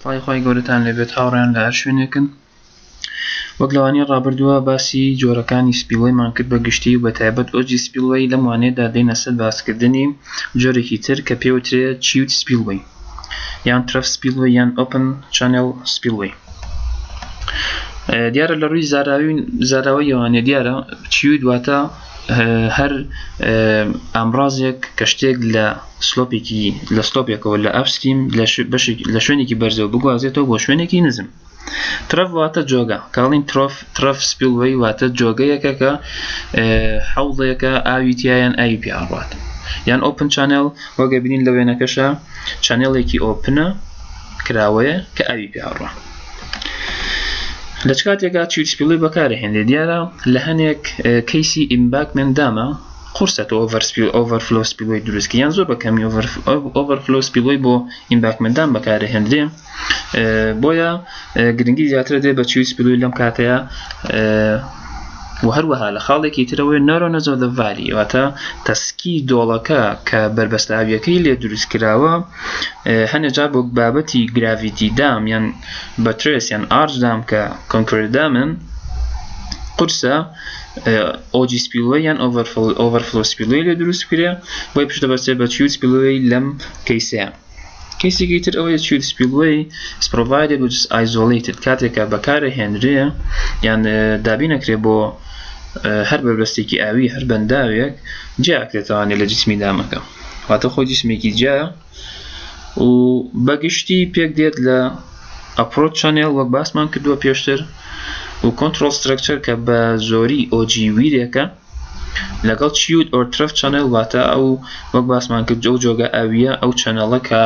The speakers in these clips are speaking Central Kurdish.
خۆی گەورەتان لەبێت هاوڕێیان لە هەر شوێنێکن. وەک لەوانەیە ڕابردووە باسی جۆرەکانی سپیلوەیمان کرد بە گشتی و بە تایبەت ئۆجی سپیلوەی لەم وانەیەدا دێنە سەر باسکردنی جۆرێکی تر کە پێوترێت چیوت سپیلوەی یان ترف سپیلوەی یان ئۆپن چانێل سپیلوەی. دیارە لە ڕووی زاراوی ئەوانێ دیارە چیوت واتە هەر ئامڕازێک کە شتێک لە سلۆپێکەوە لە ئەپستریم لە شوێنێکی بەرزەوە بگوازێتەوە بۆ شوێنێکی نزم. ترف واتە جۆگە، کاڵین ترف سپیلوەی واتە جۆگەیەکە کە حەوڵێکە ئاوی تیایان ئاوی پێ ئاڕوات. یان ئۆپن چانێل وەگە بینین لە وێنەکەشە چانێڵێکی ئۆپنە کراوەیە کە ئاوی پێ ئاڕوا. لە چ کاتێکا چیوت سپیلوەی بەکارەهێنرێت دیارە لە هەنێک کەیسی ئیمباکمنتدامە قورسەتەوە ئۆڤەرفلۆ سپیلوەی دروستکە یان زۆر بەکەمی ئۆڤەرفلۆ سپیلوەی بۆ ئیمباکمنتدام بەکارەهێنرێ، بۆیە گرنگی زیاتر دێ بە چیوت سپیلوەی لەم کاتەیە. و هەروەها لە خاڵێکی ترەوەی نەرۆنەزۆ لە ڤاری واتە تەسکی دۆڵەکە کە بەربەستە ئاویەکەی لێ دروست کراوە هەنێجا بۆ بابەتی گراڤیتی دام یان بەترێس یان ئارج دام کە کۆنکرێت دامن قورسە ئۆجی سپیلوەی یان ئۆڤەرفلۆ سپیلوەی لێ دروست کرێ، بۆی پشتە بەستێ بە چیوت سپیلوەی لەم کەیسەیە. کەیسێکی تر ئەوەیە چیوت سپیلوەی is provided which is isolated کاتێکە بەکارەهێنرێ یان دابینەکرێ بۆ هەر بەربەستێکی ئاوی هەر بەنداوێک جیاکرێتەوانێ لە جسمی دامەکە، واتە خۆی جسمێکی جیایە و بەگشتی پێک دێت لە ئەپرۆچ چانێل وەک باسمان کردووە پێشتر و کۆنترۆل سترەکچەر کە بە زۆری ئۆجی ویرێکە لەگەڵ چیوت ئۆر ترف چانێل واتە ئەو وەک باسمان کرد ئەو جۆگە ئاویە ئەو چەنەڵە کە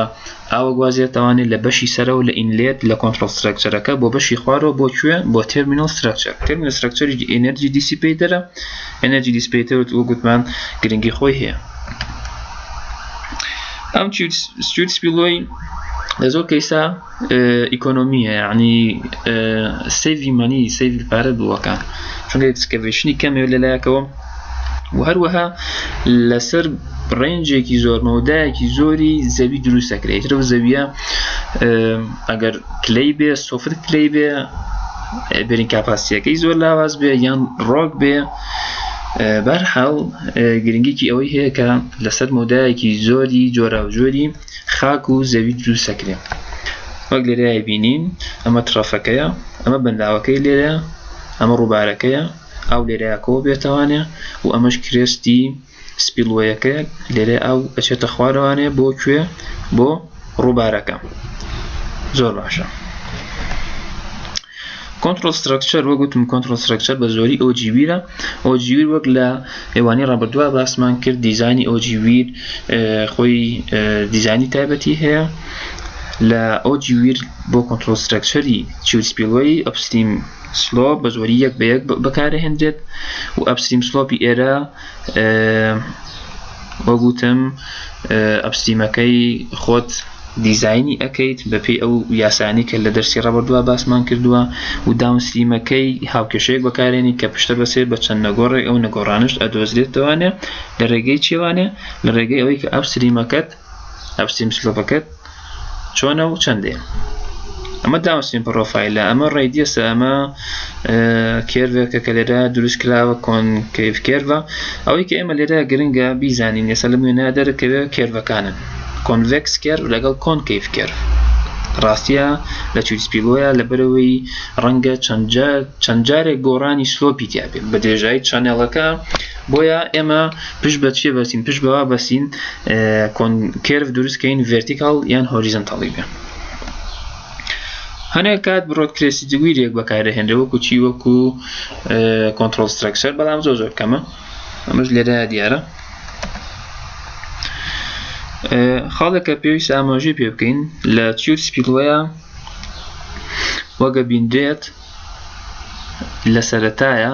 ئاوە گوازێتەوانێت لە بەشی سەرەوە لە ئینلێت لە کۆنترۆل سترەکچەرەکە بۆ بەشی خوارەوە بۆ کوێ بۆ تێرمینەڵ سترەکچەر. تێرمینەڵ سترەکچەری ئێنەرجی دیسیپیتەرە، ئێنەرجی دیسیپیتەر وەگوتمان گرنگی خۆی هەیە. ئەم چیوت سپیلوەی لە زۆر کەیسا ئیکۆنۆمیە یعنی سەیڤی مەنی سەیڤی پارە دووەکان چونکە ئێکسکەڤیشنی کەمێ لەلایەکەوە و هەروەها لەسەر ڕێنجێکی زۆر مەودایەکی زۆری زەوی دروست دەکرێت. ترە زەویە ئەگەر کلەی بێ سۆفت کلەی بێ بێرین کاپاسیەکەی زۆر لاواز بێ یان ڕۆک بێ، بەرحاڵ گرنگیکی ئەوەی هەیە کە لەسەر مەودایەکی زۆری جۆرا و جۆری خاک و زەوی دروست دەکرێت. وەک لێرەیە بینین ئەمە ترەفەکەیە، ئەمە بەنداوەکەی لێرە، ئەمە ڕووبارەکەیە، ئەو لێرەیەکەوە بێتەوانێ و ئەمەش کرێستی سپیلوەیەکەیە لێرە ئەو ئەچێتە خوارەوانێ بۆ کوێ بۆ ڕووبارەکە. زۆر باشە. کۆنترۆل سترەکچەر وەگوتم کۆنترۆل سترەکچەر بە زۆری ئۆجی ویرە. ئۆجی ویر وەک لە ئێوانی ڕابردووە باسمان کرد دیزانی ئۆجی ویر خۆی دیزانی تایبەتی هەیە. لە ئۆجی ویر بۆ کۆنترۆل سترەکچەری چیوت سپیلوەی ئەپستریم سلۆپ بە زۆری یەک بە یەک بەکارەهێنرێت و ئەپستریم سلۆپی ئێرە وەگوتم ئەپستریمەکەی خۆت دیزایانی ئەەکەیت بەپێی ئەو یاسانی کە لە دەرسی ڕابردووە باسمان کردووە و داونستریمەکەی هاوکێشەیەک بەکارێنی کە پشتە بەسێت بە چەند نەگۆڕێک ئەو نەگۆڕانش ئەدۆزرێتەوانێ لە ڕێگەی چێوانێ لە ڕێگەی ئەوەی کە ئەپستریمەکەت ئەپستریم سلۆپەکەت چۆنە و چەندێ. ئەمە داونستریم پرۆفایلە، ئەمە ڕێدیەسە، ئەمە کێروێکە کە لێرە دروست کراوە کۆنکەیڤ کێروە. ئەوەی کە ئێمە لێرە گرنگە بیزانین ئێستا لە وێنە دەرەکەوێت کێروەکانن کۆنڤێکس کێرڤ لەگەڵ کۆنکەیڤ کێرڤ. ڕاستیە لە چیوت سپیلوەیە لەبەرەوەی ڕەنگە چەند جارێک گۆڕانی سلۆپی تیا بێت بە درێژایی چانێڵەکە، بۆیە ئێمە پشت بە چێ بەسین پشت بەوا بەسین کێرڤ دروستکەین ڤێرتیکاڵ یان هۆریزۆنتاڵی بێ. هەنێک کات بڕۆت کرێسی جویرێک بەکارەهێنرێ وەکو چی وەکو کۆنترۆل سترەکچەر، بەڵام زۆر کەمە. ئەمەش لێرەیە دیارە. خاڵێکە پێویست ئاماژەی پێ بکەین لە چیوت سپیلوەیە وەگە بیندرێت لە سەرەتایە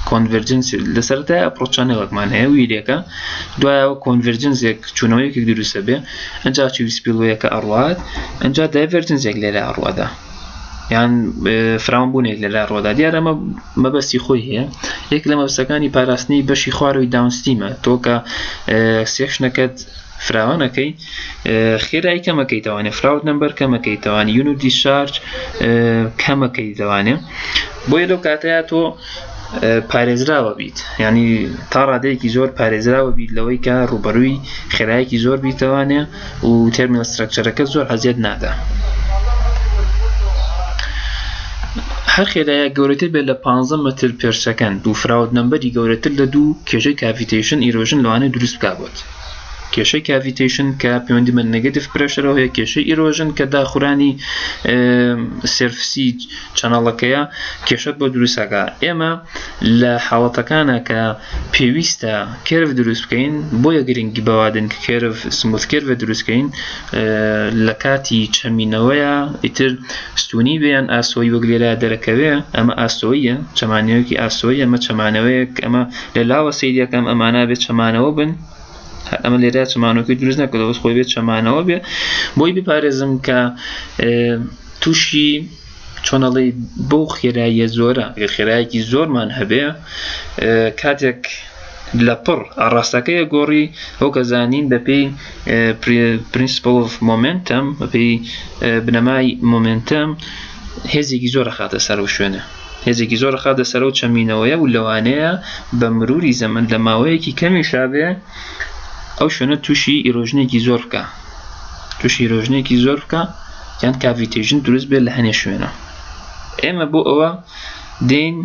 کۆنڤەرجنسی لە سەرەتایە ئەپرۆچانێڵێکمان هەیە ویرێکە، دوایەوە کۆنڤەرجنسێک چوونەوەیەکی دروستە بێ، ئەنجا چیوت سپیلوەیەکە ئەڕوات، ئەنجا دایڤەرجنسێک لێرە ئەڕوادا یان فراوانبوونێک لێرە ئەڕوادا. دیارە ئەمە مەبەستی خۆی هەیە، یەک لە مەبەستەکانی پاراستنی بەشی خوارەوەی داونستریمە. تۆ کە سێکشنەکەت فراوانەکەی خێرایی کەمەکەی دەوانێت فراود نمبەر کەمەکەی دەوانێت یونت دیشارج کەمەکەی دەوانێت بۆیە لەو کاتەیە تۆ پارێزراوە بیت ینی تا ڕادەیەکی زۆر پارێزراوە بیت لەوەی کە ڕوبەرووی خێرایەکی زۆر بیتەوانێ و تێرمینەل ستراکچەرەکە زۆر حەزیەت نادا هەر خێرایە گەورەتر بێت لە 15 متر پێر سەکەند و فراود نمبەری گەورەتر لە دوو کێشەی کاڤیتەیشن ئیرۆژن لەوانەیە دروست بکات کێشەی کاڤیتەیشن کە پەیوەندی بە نێگەتیڤ پرێشەرەوە هەیە کێشەی ئیرۆژن کە داخورانی سێرفسی چەنەڵەکەیە کێشەت بۆ دروستەکە ئێمە لە حاڵەتەکانە کە پێویستە کێرڤ دروست بکەین بۆیە گرنگی بەوادن کە کێرڤ سموث کێرڤ دروست بکەین لە کاتی چەمینەوەیە ئیتر ستونی بێیان ئاسۆی وەک لێرە دەرەکەوێ ئەمە ئاسۆیە چەمانەوەیەکی ئاسۆی ئەمە چەمانەوەیەک ئەمە لە لاوە سەیریەکەم ئەمانە بێت چەمانەوە بن ئەمە لێرە چەمانەوەی دروست نەکردەوە خۆی بێت چەمانەوە بێ بۆی بپارێزم کە تووشی چۆنەڵی بۆ خێراییە زۆرە خێرایەکی زۆرمان هەبێ کاتێک لە پڕ ئاڕاستەکەیە گۆڕی ئەو کە زانین بەپێی پرینسپل ئۆف مۆمنتەم بەپێی بنەمای مۆمنتەم هێزێکی زۆرە خاتە سەر و شوێنە هێزێکی زۆر خاتە سەر و چەمینەوەیە و لەوانەیە بە مروری زەمن لە ماوەیەکی کەمی شابێ ئەو شوێنە تووشی ئیرۆژنێکی زۆر بکە تووشی ئیرۆژنێکی زۆر بکە یان کاڤیتەیشن دروست بێت لە هەنێ شوێنە ئێمە بۆ ئەوە دێین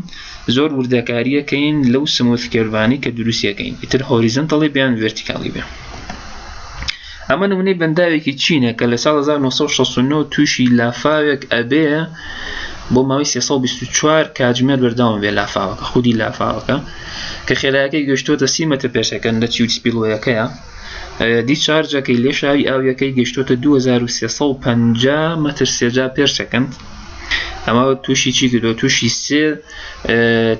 زۆر وردەکاریەکەین لەو سموث کێرڤانی کە دروستیەکەین ئیتر هۆریزۆنتەڵی بیان ڤێرتیکاڵی بێ ئەمە نمونەی بەنداوێکی چینە کە لە ساڵ 1969 تووشی لافاوێک ئەبێ بۆ ماوەی 324 کاتژمێر بەردەوام بێ لافاوەکە خودی لافاوەکە کە خێرایەکەی گەشتۆتە 30 متر پێر سەکەند لە چیوت سپیلوەیەکەیە دیسچارجەکەی لێشاوی ئاویەکەی گەشتۆتە 2350 متر سێجا پێر سەکەند ئەمە تووشی چی کردووە تووشی سێ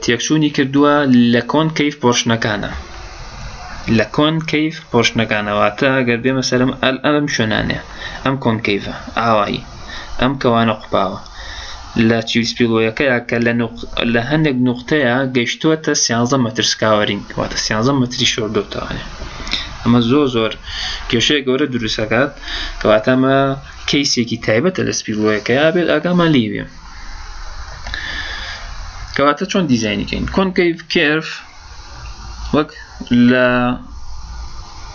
تێکچوونی کردووە لە کۆنکەیڤ پۆرشنەکانە لە کۆنکەیڤ پۆرشنەکانەواتە ئەگەر بێمە سەرم ئەم شوێنانێ ئەم کۆنکەیڤە ئاوایی ئەم کەوانە قوپاوە لە چیوت سپیلوەیەکەیە کە لە هەندێک نوقتەیە گەشتووەتە 13 متر سکاوەرینگ واتە 13 متری شۆردۆتەوانێ ئەمە زۆر کێشەیە گەورە دروستەکات کەواتە ئەمە کەیسێکی تایبەتە لە سپیلوەیەکەیە بێت ئاگامان لێوێ کەواتە چۆن دیزاینیکەین کۆنکەیڤ کێرڤ وەک لە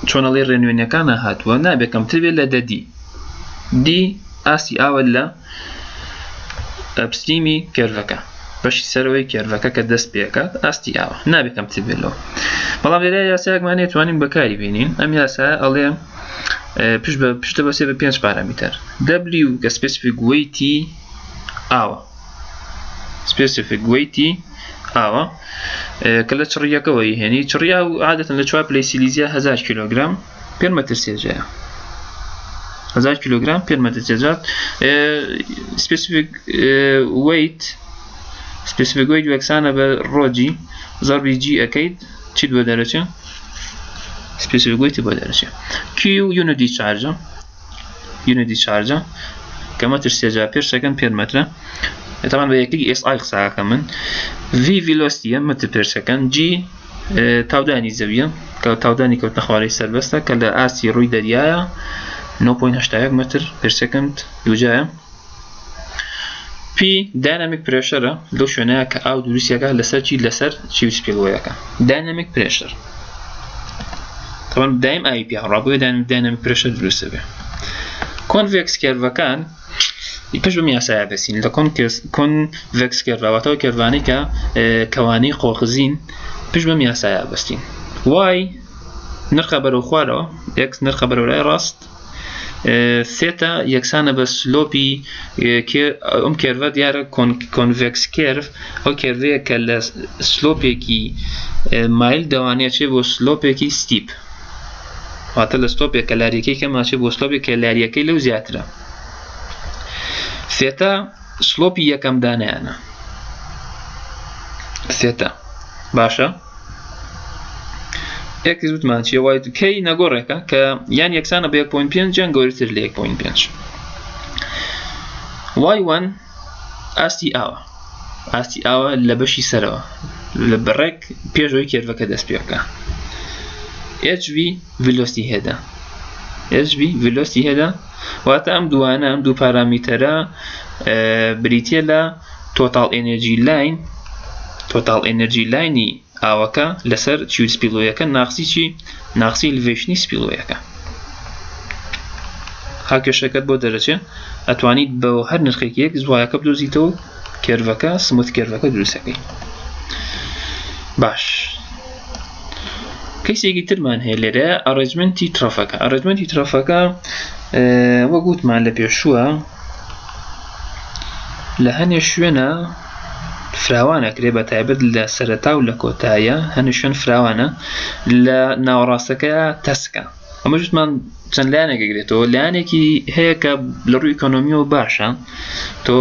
چۆنەڵی ڕێنوێنەکانە هاتووە نابێت کەمتر بێت لە دی ئاسی ئاوە لە ئەپستریمی کێرڤەکە بەشی سەرەوەی کێرڤەکە کە دەست پێکات ئاستی ئاوە نابێت کەمتر بێتەوە بەڵام لێرە یاسایەکمانێت توانین بەکاری بینین ئەم یاسایە ئەڵێ پشتە بەسێ بە 5 پارامتر W کە سپێسیفیک وەیتی ئاوە سپێسیفیک وەیتی ئاوە کە لە چڕیەکەوەی هێنی چڕیا و عادەتەن لە 4 پلەی سیلیزیا 1000 کیلۆگرام پێ مەتر سێجەیە 1000 کیلۆگرام پێ مەتر سێجات سپێسیفیک وەیت وەکسانە بە ڕۆجی زەربی جی ئەەکەیت چیت بۆ دەرەچێ سپێسیفیک وەیتی بۆ دەرەچێ کیو یونت دیسچارجە کە مەتر سێجا پێر سەکەند پێ مەترە طبعا بە یەکێکی SI قساکە من V velocity متر پێر سەکەند G تاودانی زەویە کە تاودانی کەوتنە خوارەی سەربەستە کە لە ئاسی ڕووی دەریایە 9.81 متر پێر سەکەند دووجایە P داینامیک پرێشەرە لەو شوێنەیە کە ئاو دروستیەکە لەسەر چیوت سپیلوەیەکە داینامیک پرێشەر طبعا دایم ئاوی پێ هەڕابووە داینامیک پرێشەر دروستە بێ کۆنڤێکس کێرڤەکان پێش بەم یاسایە بەسین لە کۆنڤێکس کێرڤەواتەوە کێرڤانەی کە کەوانەی خۆخزین پێش بەم یاسایە بەستین وای نرخە بەرەو خوارەوە x نرخە بەرەو لای ڕاست ثێتا یەکسانە بە سلۆپی ئەم کێرڤە دیارە کۆنڤێکس کێرڤ ئەو کێرڤەیە کە لە سلۆپێکی مایل دەوانێت چێ بۆ سلۆپێکی ستیپ واتە لە سلۆپێک کە لاریەکەی کەم چێ بۆ سلۆپێک کە لاریەکەی لەو زیاترە ثێتا سلۆپی یەکەم دانیانە ثێتا باشە یەکیز وتمان چیە وای کەی نەگۆڕێکە کە یان یەکسانە بە 1.5 یان گەورەتر لە 1.5 y1 ئاستی ئاوە لە بەشی سەرەوە لە بەڕێک پێشەوەی کێرڤەکە دەست پێ بکە HV velocity هێدا HB velocity هەدا واتە ئەم دوانە ئەم دوو پارامترە بریتیە لە total energy لاینی ئاوەکە لەسەر چوت سپیلوەیەکە ناقسی چی؟ ناقسی elevationi سپیلوەیەکە. ها کێشەکەت بۆ دەرەچێت ئەتوانیت بە هەر نرخێکی یەک زوایەکە بدۆزیتەوە کێرڤەکە سموت کێرڤەکە دروستەکەی. باش کەسێکی ترمان هەیە لێرە ئەڕێنجمەنتی ترافەکە. ئەڕێنجمەنتی ترافەکە وە گوتمان لە پێشووە لە هەنێ شوێنە فراوانەکرێ بە تایبەت لە سەرەتا و لە کۆتاییە هەنێ شوێن فراوانە لە ناوەڕاستەکە تەسکە. ئەمە جوتمان چەند لایەنێکە گرێتەوە. لایەنێکی هەیە کە لە ڕووی ئیکۆنۆمیەوە باشە تۆ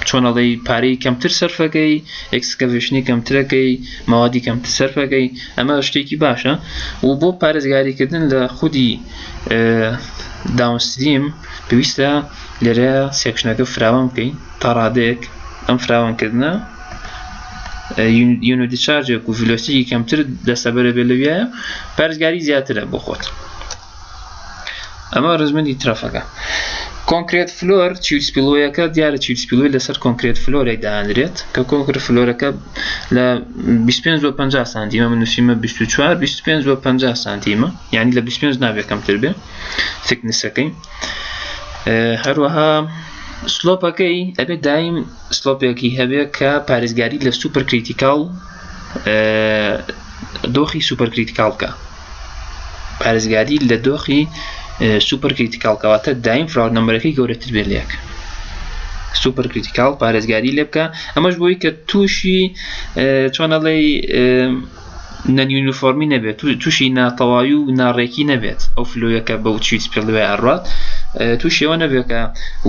چۆنەڵی پارەی کەمتر سەرفەکەی ئێکسکەڤیشنی کەمترەکەی ماوادی کەمتر سەرفەکەی ئەمە شتێکی باشە و بۆ پارێزگاریکردن لە خودی داونستریم پێویستە لێرە سێکشنەکە فراوان بکەین تا ڕادەیەک ئەم فراوانکردنە یونیت دیسچارجێک و ڤیلۆسیتیی کەمتر دەستەبەرە بێ لەویایە پارێزگاری زیاترە بۆ خۆت. ئەمە ڕێزمەندی ترافەکە. کۆنکرێت فلۆر چوت سپیلوەیەکە دیارە چوت سپیلوەی لەسەر کۆنکرێت فلۆرێک داهەندرێت کە کۆنکرێت فلۆرەکە لە 25-50 سانتیمە من نووسیمە 24-25-50 سانتیمە یعنی لە 25 نابێت کەمتر بێ ثیکنسەکەی. هەروەها سلۆپەکەی ئەبێت دایم سلۆپێکی هەبێت کە پارێزگاری لە سوپەر کریتیکال دۆخی سوپەر کریتیکال بکە. پارێزگاری لە دۆخی سوپەر کریتیکال کەواتە دایم فراوان نمبەرەکەی گەورەتر بێت لێک سوپەر کریتیکال پارێزگاری لێ بکە. ئەمەش بۆی کە تووشی چۆنەڵێ نەنیونیفۆرمی نەبێت تووشی ناتەواوی و ناڕێکی نەبێت ئەو فلۆیەکە بەو چوت سپیلوەی ئەڕات تووشیەوە نەبێت کە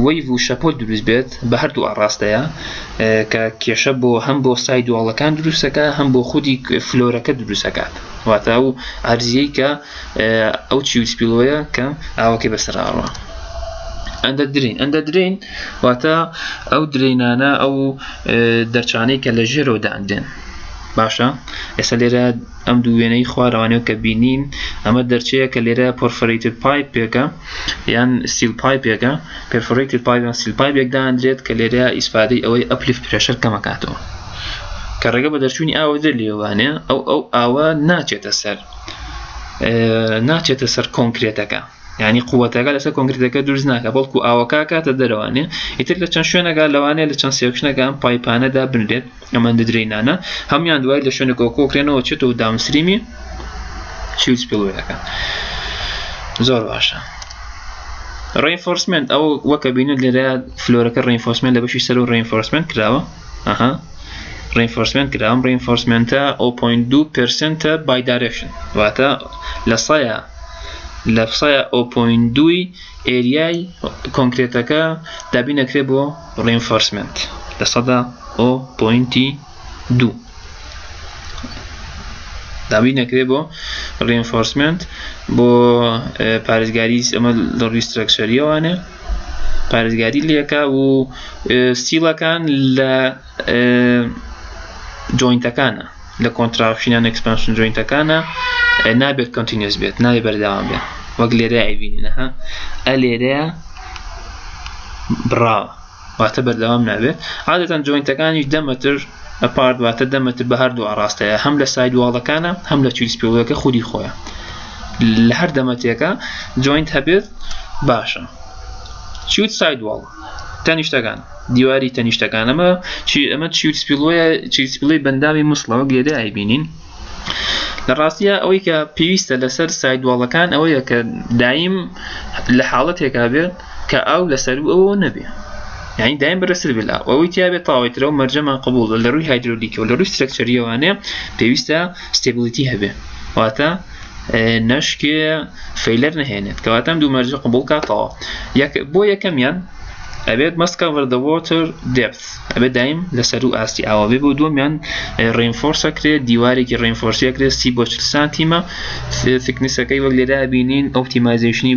وەیڤ و شەپۆل دروست بێت بە هەردوو ئاڕاستەیە کە کێشە بۆ هەم بۆ سای دووەڵەکان دروستەکە هەم بۆ خودی فلۆرەکە دروستەکات واتە ئەو ئارزیەی کە ئەو چوت سپیلوەیە کە ئاوەکەی بەسەر ئاڕوا. ئەندە درین واتە ئەو درینانە ئەو دەرچانەی کە لە ژێرەوە دادێن. باشە ئێستا لێرە ئەم دوو وێنەی خوارەوانەوە کە بینین ئەمە دەرچەیە کە لێرە پۆرفۆریتد پایپێکە یان ستیل پایپێکە پێرفۆریتد پایپ یان ستیل پایپێک دادرێت کە لێرە ئیسفادەی ئەوەی ئەپلیفت پرێشەر کەمەکاتەوە کە ڕێگە بە دەرچوونی ئاوە دەر لێوانێ ئەو ئاوە ناچێتە سەر کۆنکرێتەکە یعنی قووەتەکە لەسەر کۆنکرێتەکە دروست ناکە بەڵکو ئاوەکە کاتە دەرەوانێ ئیتر لە چەند شوێنەکە لەوانەیە لە چەند سێکشنەکە ئەم پایپانەدا بنرێت ئەمەندە درینانە هەمیان دوای لە شوێنێکەوە کۆکرێنەوە چێتەوە داونستریمی چوت سپیلوەیەکە. زۆر باشە. ڕێنفۆرسمنت ئەو وەکە بینێت لێرە فلۆرەکە ڕێنفۆرسمنت لە بەشی سەر و ڕێنفۆرسمنت کراوە ڕێنفۆرسمنت کراوە ڕێنفۆرسمنتە 0.2% by direction واتە لە سایە 0.2 ئێریای کۆنکرێتەکە دابینەکرێ بۆ ڕێنفۆرسمنت لە سەدا 0.2 دابینەکرێ بۆ ڕێنفۆرسمنت بۆ پارێزگاری ئەمە لە ڕووی سترەکچەریەوانە پارێزگاری لێکە و ستیلەکان لە جوینتەکانە لە کۆنتراکشنیان ئەکسپانشن جوینتەکانە نابێت کۆنتینیوس بێت نابێت بەردەوام بێت وەک لێرە ئەیبینینەها لێرەیە بڕاوە واتە بەردەوام نابێت. عادەتەن جوینتەکانیش 10 مەتر ئەپارت واتە 10 مەتر بە هەردوو ئاڕاستەیە هەم لە سای دووەڵەکانە هەم لە چوت سپیلوەیەکە خودی خۆیە لە هەر 10 مەترێکە جوینت هەبێت باشە. چوت سای دووەڵ تەنیشتەکان دیواری تەنیشتەکان ئەمە چوت سپیلوەی بەنداوی مسڵەوە لێرە ئەیبینین. لە ڕاستیە ئەوەی کە پێویستە لەسەر سای دووەڵەکان ئەوەیە کە دایم لە حاڵەتێکا بێت کە ئاو لەسەر ئەوە نەبێ یعنی دایم بەرەسەر بێت ئەوەی تیا بێت تاوەیترە و مەرجەمان قبول لە ڕووی هایدرۆلیکەوە لە ڕووی سترەکچەریەوانێ پێویستە ستێبلیتی هەبێ واتە نەشکێ فەیلەر نەهێنێت کەواتەم دوو مەرجە قبول کاتەوە. بۆ یەکەمیان ئەبێت must cover the water depth ئەبێت دایم لەسەر و ئاستی ئاوە بێ بۆ دووەمیان ڕێنفۆرسەکرێت دیوارێکی ڕێنفۆرسیەکرێت 30 سانتیمە ثیکنسەکەی وەک لێرە بینین ئۆپتیمایزیشنی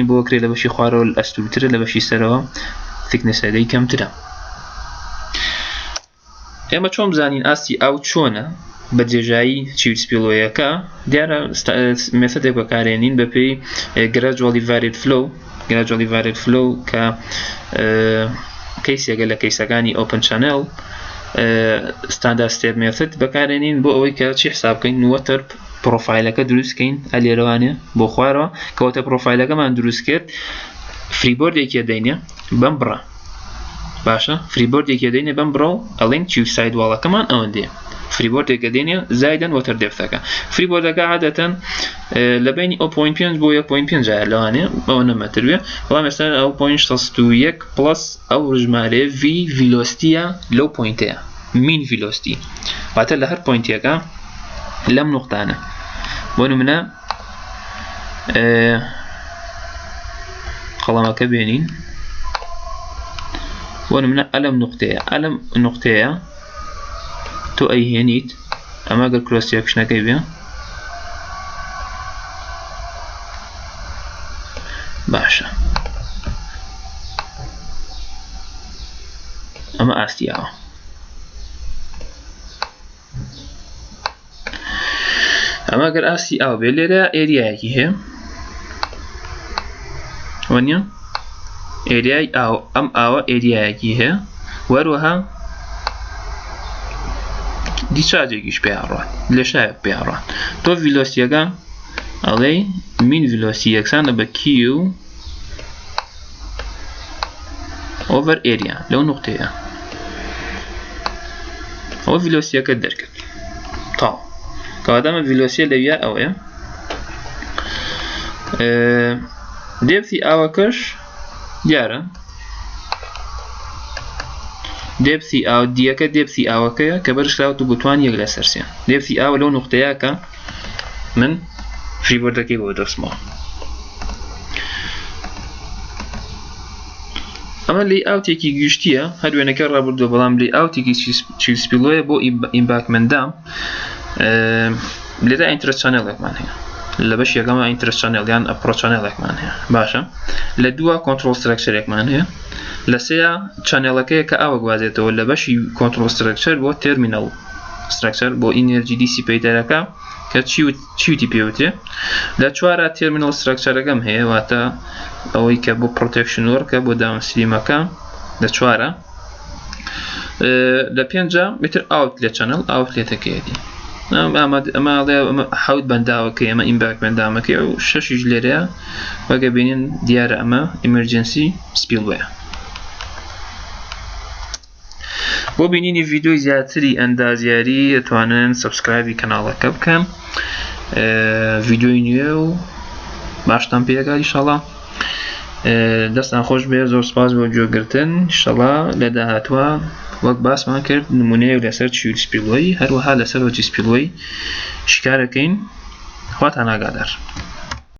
بۆ کرێت لە بەشی خوارەوە ئەستورترە لە بەشی سەرەوە ثیکنسەکەی کەمترە. ئێمە چۆن بزانین ئاستی ئاو چۆنە بەجێژایی چیوت سپیلۆیەکە دیارە مێسەدێک بەکارێنین بە پێی gradually varied flow کە کەیسێکە لە کەیسەکانی open channel standard step method بەکارێنین بۆ ئەوەی کە چی حساب بکەین وەتەر پرۆفایلەکە دروستکەین ئەلێرەوانێ بۆ خوارەوە کەواتە پرۆفایلەکەمان دروست کرد فریبۆردێکی دەینێ بەم بڕە باشە فریبۆردێکی دەینێ بەم بڕە و ئەڵێن چیو ساید واڵەکەمان ئەوەندێ فریبۆردێکە دێنێ زایدەن وەتەر دێفتەکە فریبۆردەکە عادەتەن لە بینی 0.5 بۆ 1.5 جار لەوانێ ئەوە نەمەتروێ بەڵام ئێستا 0.61 پلس ئەو ژمارەیە v velocity-ە لەو پوینتەیە mean velocity واتە لە هەر پوینتێکە لەم نقطانە بۆ نمونە قەڵەمەکە بێنین بۆ نمونە ئەلەم نقطەیە تۆ ئەیهێنیت ئەمە گەر کرۆسیە کشنەکەی بێ باشە ئەمە ئاستیاوە ئەمە گەر ئاستی ئاو بێ لێرە ئێریایەکی هەیە وانە ئێریای ئاو ئەم ئاوە ئێریایەکی هەیە وەروەها دیسچارجێکیش پێیاڕات لە شایە پێیاڕات تۆ ڤیلۆسیەکە ئەڵێ مین ڤیلۆسی یەکسانە بە کیو ئۆڤەر ئێریا لەو نقطەیە ئەوە ڤیلۆسیەکە دەرکرد تاو کەواتەمە ڤیلۆسیە لەویا ئەوەیە دێپسی ئاوەکەش دیارە دێپسی ئاو دیەکە دێپسی ئاوەکەیە کە بەرشراوت و گوتوان یەک لە سەرسێ دێپسی ئاوە لەو نقطەیە کە من فریبۆردەکەی بۆ دەستمەوە ئەمە لی ئاوتێکی گشتیە هەر وێنەکە ڕابردووە بەڵام لی ئاوتێکی چیل سپیلۆیە بۆ ئیمباکمەندام لێرە ئینترست چانێڵێکمان هەیە لە بەش یەکەمە ئینترست چانێڵ یان ئەپڕۆچ چانێڵێکمان هەیە باشە لە دووە کۆنترۆل ستراکچەرێکمان هەیە لە سێیە چانێڵەکەیە کە ئاوە گوازێتەوە لە بەشی کۆنترۆل ستراکچەر بۆ تێرمینەڵ ستراکچەر بۆ ئینێرجی دیسیپەیتەرەکە کە چیوتی پێوتێ لە چوارە تێرمینەڵ ستراکچەرەکەم هەیە واتە ئەوەی کە بۆ پڕۆتێکشن وەرکە بۆ داونستریمەکە لە چوارە لە پێنجە متر ئاوت لێ چەنەڵ ئاوتلێتەکەیەتی ئەمە حەوت بەنداوەکەی ئەمە ئیمباک بەندامەکەی و شەشیش لێرەیە وەگە بینین دیارە ئەمە ئیمەرجەنسی سپیلوەیە بۆ بینینی ڤیدیۆی زیاتری ئەندازیاری دەتوانن سەبسکرایبی کەناڵەکە بکەن ڤیدیۆی نوێ و باشتان پێگات ئینشەڵا دەستان خۆش بێ زۆر سپاس بۆ گوێگرتن ئینشەڵا لە داهاتوە وەک باسمان کرد نمونەیەک لەسەر چیوت سپیلوەی هەروەها لەسەر وەچی سپیلوەی شکارەکەین خواتان ئاگادار